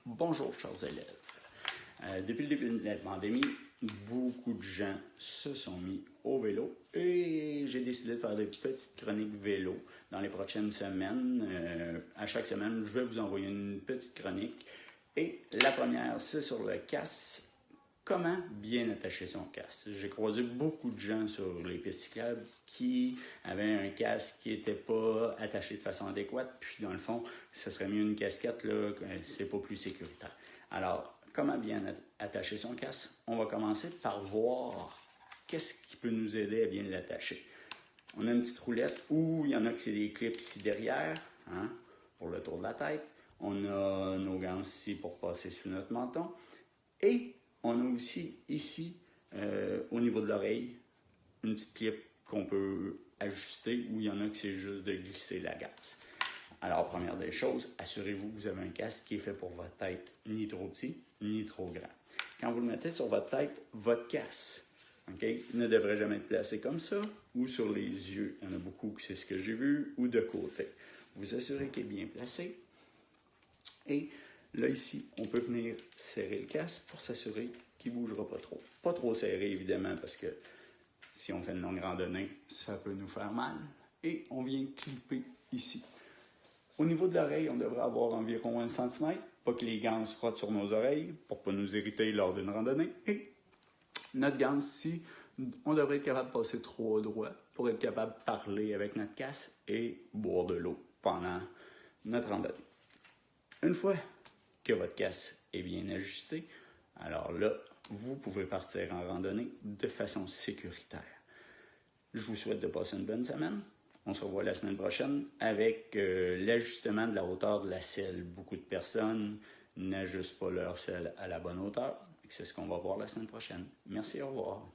Bonjour chers élèves. Depuis le début de la pandémie, beaucoup de gens se sont mis au vélo et j'ai décidé de faire des petites chroniques vélo dans les prochaines semaines. À chaque semaine, je vais vous envoyer une petite chronique. Et la première, c'est sur le casque. Comment bien attacher son casque? J'ai croisé beaucoup de gens sur les pistes cyclables qui avaient un casque qui n'était pas attaché de façon adéquate. Puis dans le fond, ce serait mieux une casquette, là, c'est pas plus sécuritaire. Alors, comment bien attacher son casque? On va commencer par voir qu'est-ce qui peut nous aider à bien l'attacher. On a une petite roulette où il y en a que c'est des clips ici derrière, hein, pour le tour de la tête. On a nos gants ici pour passer sous notre menton. Et on a aussi ici, au niveau de l'oreille, une petite clip qu'on peut ajuster où il y en a que c'est juste de glisser la gaze. Alors, première des choses, assurez-vous que vous avez un casque qui est fait pour votre tête, ni trop petit, ni trop grand. Quand vous le mettez sur votre tête, votre casque, ne devrait jamais être placé comme ça ou sur les yeux. Il y en a beaucoup que c'est ce que j'ai vu, ou de côté. Vous assurez qu'il est bien placé. Et là, ici, on peut venir serrer le casque pour s'assurer qu'il ne bougera pas trop. Pas trop serré, évidemment, parce que si on fait une longue randonnée, ça peut nous faire mal. Et on vient clipper ici. Au niveau de l'oreille, on devrait avoir environ 1 cm, pas que les gants se frottent sur nos oreilles pour ne pas nous irriter lors d'une randonnée. Et notre gants ici, on devrait être capable de passer 3 doigts pour être capable de parler avec notre casque et boire de l'eau pendant notre randonnée. Une fois que votre casque est bien ajusté, alors là, vous pouvez partir en randonnée de façon sécuritaire. Je vous souhaite de passer une bonne semaine. On se revoit la semaine prochaine avec l'ajustement de la hauteur de la selle. Beaucoup de personnes n'ajustent pas leur selle à la bonne hauteur. C'est ce qu'on va voir la semaine prochaine. Merci, au revoir.